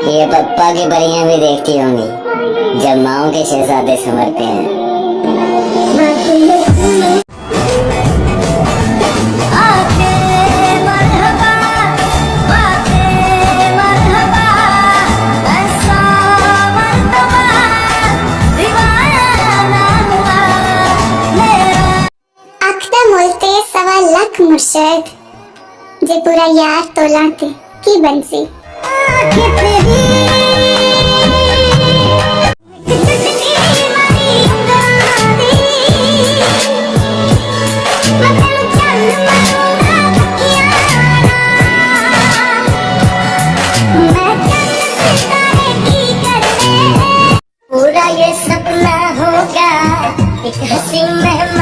ये पप्पा की परियां भी देखती होंगी जब माओ के शहजादे संवरते हैं। सवा लाख मुर्शद जे पूरा यार तोलाते की बंसी पूरा ये सपना होगा एक हंसी मेहमान